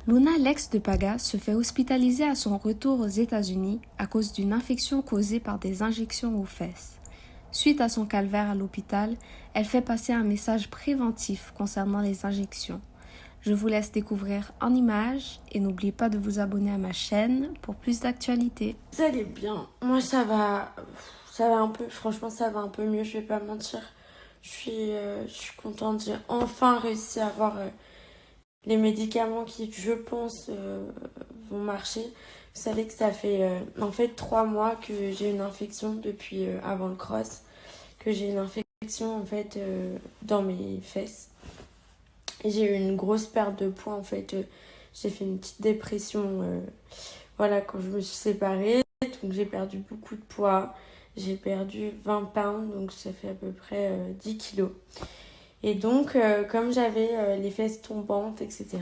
Luna, l'ex de Paga, se fait hospitaliser à son retour aux États-Unis à cause d'une infection causée par des injections aux fesses. Suite à son calvaire à l'hôpital, elle fait passer un message préventif concernant les injections. Je vous laisse découvrir en images et n'oubliez pas de vous abonner à ma chaîne pour plus d'actualités. Vous allez bien? Moi ça va un peu, franchement ça va un peu mieux, je vais pas mentir. Je suis contente, j'ai enfin réussi à avoir les médicaments qui, je pense, vont marcher. Vous savez que ça fait en fait 3 mois que j'ai une infection depuis avant le cross, que j'ai une infection en fait dans mes fesses. Et j'ai eu une grosse perte de poids en fait. J'ai fait une petite dépression voilà, quand je me suis séparée. Donc j'ai perdu beaucoup de poids. J'ai perdu 20 pounds, donc ça fait à peu près 10 kilos. Et donc, comme j'avais les fesses tombantes, etc.,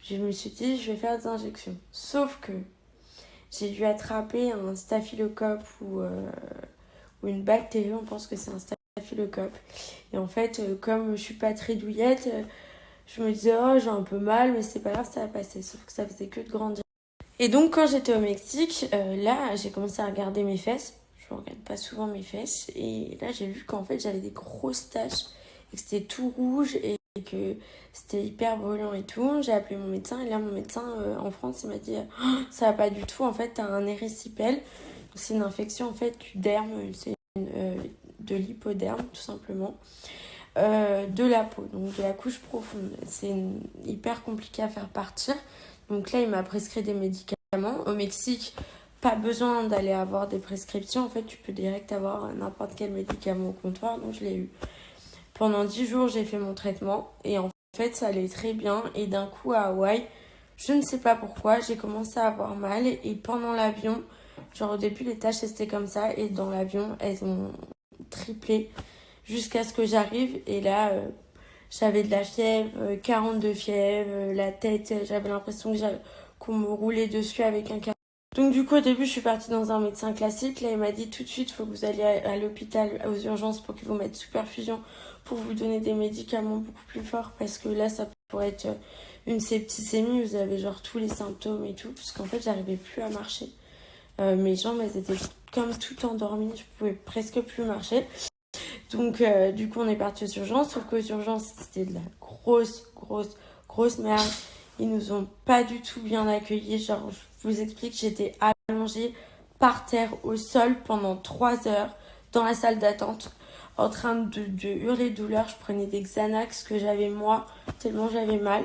je me suis dit, je vais faire des injections. Sauf que j'ai dû attraper un staphylocoque ou une bactérie, on pense que c'est un staphylocoque. Et en fait, comme je suis pas très douillette, je me disais, oh, j'ai un peu mal, mais c'est pas grave, ça va passer. Sauf que ça faisait que de grandir. Et donc, quand j'étais au Mexique, là, j'ai commencé à regarder mes fesses. Je ne regarde pas souvent mes fesses. Et là, j'ai vu qu'en fait, j'avais des grosses taches et que c'était tout rouge et que c'était hyper brûlant et tout. J'ai appelé mon médecin et là, mon médecin en France, il m'a dit oh, ça va pas du tout. En fait, t'as un érysipèle. C'est une infection en fait du derme, c'est de l'hypoderme tout simplement. De la peau, donc de la couche profonde. C'est hyper compliqué à faire partir. Donc là, il m'a prescrit des médicaments. Au Mexique, pas besoin d'aller avoir des prescriptions. En fait, tu peux direct avoir n'importe quel médicament au comptoir. Donc je l'ai eu. Pendant 10 jours, j'ai fait mon traitement. Et en fait, ça allait très bien. Et d'un coup, à Hawaï, je ne sais pas pourquoi, j'ai commencé à avoir mal. Et pendant l'avion, genre au début, les tâches, c'était comme ça. Et dans l'avion, elles ont triplé jusqu'à ce que j'arrive. Et là, j'avais de la fièvre, 42 fièvre, la tête, j'avais l'impression qu'on me roulait dessus avec un câble. Donc du coup, au début, je suis partie dans un médecin classique. Là, il m'a dit tout de suite, il faut que vous alliez à l'hôpital, aux urgences pour qu'ils vous mettent sous perfusion, pour vous donner des médicaments beaucoup plus forts. Parce que là, ça pourrait être une septicémie, vous avez genre tous les symptômes et tout. Parce qu'en fait, j'arrivais plus à marcher. Mes jambes, elles étaient comme tout endormies, je pouvais presque plus marcher. Donc, du coup, on est parti aux urgences. Sauf qu'aux urgences, c'était de la grosse merde. Ils nous ont pas du tout bien accueillis. Genre, je vous explique, j'étais allongée par terre au sol pendant 3 heures dans la salle d'attente en train de hurler de douleur. Je prenais des Xanax que j'avais moi, tellement j'avais mal.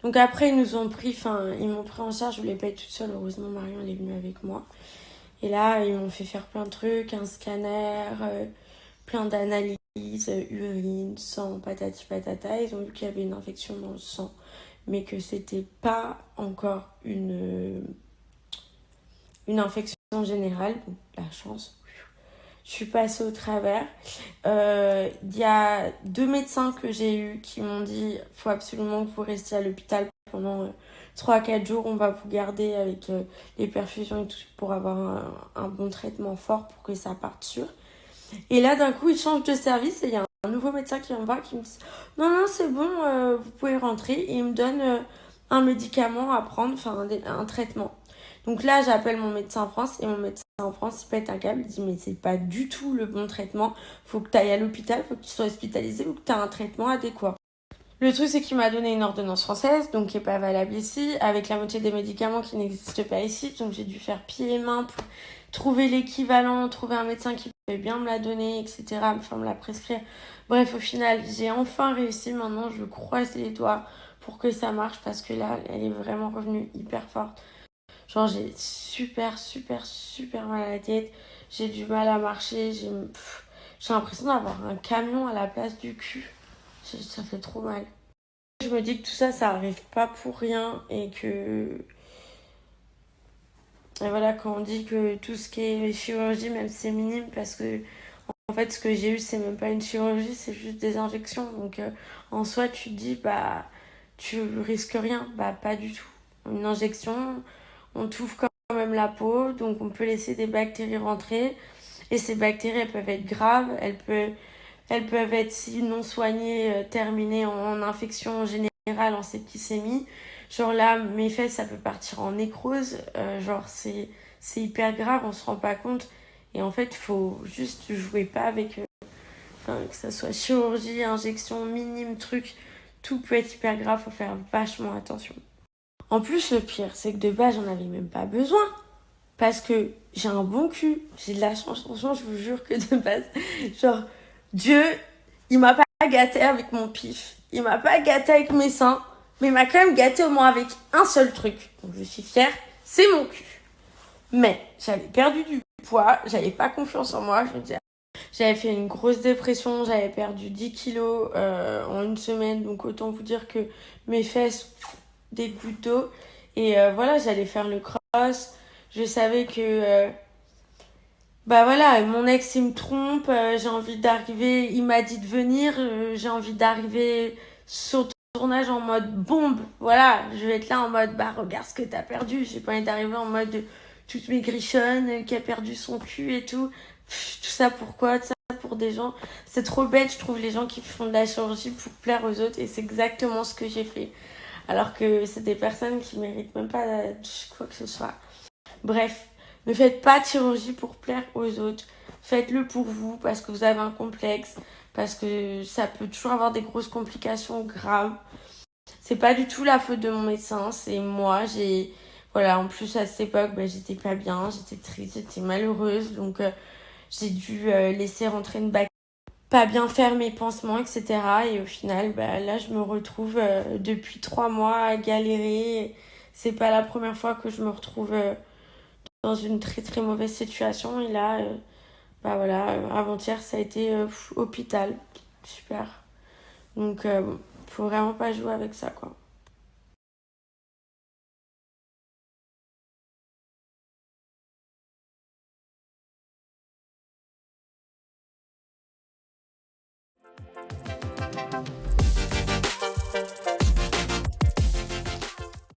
Donc après, ils m'ont pris en charge. Je voulais pas être toute seule. Heureusement, Marion, elle est venue avec moi. Et là, ils m'ont fait faire plein de trucs, un scanner, plein d'analyses, urine, sang, patati patata. Ils ont vu qu'il y avait une infection dans le sang, mais que c'était pas encore une infection générale. Bon, la chance, je suis passée au travers. Y a 2 médecins que j'ai eus qui m'ont dit faut absolument que vous restiez à l'hôpital pendant 3-4 jours. On va vous garder avec les perfusions et tout pour avoir un bon traitement fort pour que ça parte sûr. Et là, d'un coup, ils changent de service et il y a un nouveau médecin qui vient me voir qui me dit non, c'est bon, vous pouvez rentrer. Et il me donne un médicament à prendre, un traitement. Donc là, j'appelle mon médecin en France et mon médecin en France, il pète un câble. Il dit mais c'est pas du tout le bon traitement. Faut que tu ailles à l'hôpital, faut que tu sois hospitalisé ou que tu aies un traitement adéquat. Le truc, c'est qu'il m'a donné une ordonnance française, donc qui n'est pas valable ici, avec la moitié des médicaments qui n'existent pas ici. Donc j'ai dû faire pieds et mains pour trouver l'équivalent, trouver un médecin qui pouvait bien me la donner, etc., enfin me la prescrire. Bref, au final, j'ai enfin réussi. Maintenant, je croise les doigts pour que ça marche parce que là, elle est vraiment revenue hyper forte. Genre, j'ai super mal à la tête. J'ai du mal à marcher. J'ai l'impression d'avoir un camion à la place du cul. Ça fait trop mal. Je me dis que tout ça, ça arrive pas pour rien et que... Et voilà, quand on dit que tout ce qui est chirurgie, même si c'est minime, parce que en fait, ce que j'ai eu, c'est même pas une chirurgie, c'est juste des injections. Donc, en soi, tu te dis, bah, tu risques rien. Bah, pas du tout. Une injection, on t'ouvre quand même la peau, donc on peut laisser des bactéries rentrer. Et ces bactéries, elles peuvent être graves, elles peuvent être, si non soignées, terminées en infection générale, en septicémie. Genre là, mes fesses, ça peut partir en nécrose. Genre, c'est hyper grave, on se rend pas compte. Et en fait, faut juste jouer pas avec, enfin, que ça soit chirurgie, injection, minime, truc. Tout peut être hyper grave, faut faire vachement attention. En plus, le pire, c'est que de base, j'en avais même pas besoin. Parce que j'ai un bon cul, j'ai de la chance, franchement, je vous jure que de base, genre, Dieu, il m'a pas gâté avec mon pif, il m'a pas gâté avec mes seins, mais il m'a quand même gâté au moins avec un seul truc. Donc je suis fière, c'est mon cul. Mais j'avais perdu du poids, j'avais pas confiance en moi, je me disais, j'avais fait une grosse dépression, j'avais perdu 10 kilos en une semaine, donc autant vous dire que mes fesses, des gouttes d'eau. Et voilà, j'allais faire le cross. Je savais que, bah voilà, mon ex, il me trompe, j'ai envie d'arriver, il m'a dit de venir, j'ai envie d'arriver sur le tournage en mode bombe. Voilà, je vais être là en mode, bah regarde ce que t'as perdu. J'ai pas envie d'arriver en mode toute maigrichonne, qui a perdu son cul et tout. Pff, tout ça pourquoi? Tout ça pour des gens. C'est trop bête, je trouve, les gens qui font de la chirurgie pour plaire aux autres. Et c'est exactement ce que j'ai fait. Alors que c'est des personnes qui méritent même pas quoi que ce soit. Bref, ne faites pas de chirurgie pour plaire aux autres. Faites-le pour vous parce que vous avez un complexe, parce que ça peut toujours avoir des grosses complications graves. C'est pas du tout la faute de mon médecin, c'est moi. Voilà, en plus à cette époque, bah, j'étais pas bien, j'étais triste, j'étais malheureuse, donc j'ai dû laisser rentrer une bactérie, pas bien faire mes pansements, etc. Et au final, bah, là, je me retrouve depuis 3 mois à galérer. C'est pas la première fois que je me retrouve dans une très très mauvaise situation. Et là, bah voilà, avant-hier, ça a été hôpital. Super. Donc, bon, faut vraiment pas jouer avec ça, quoi.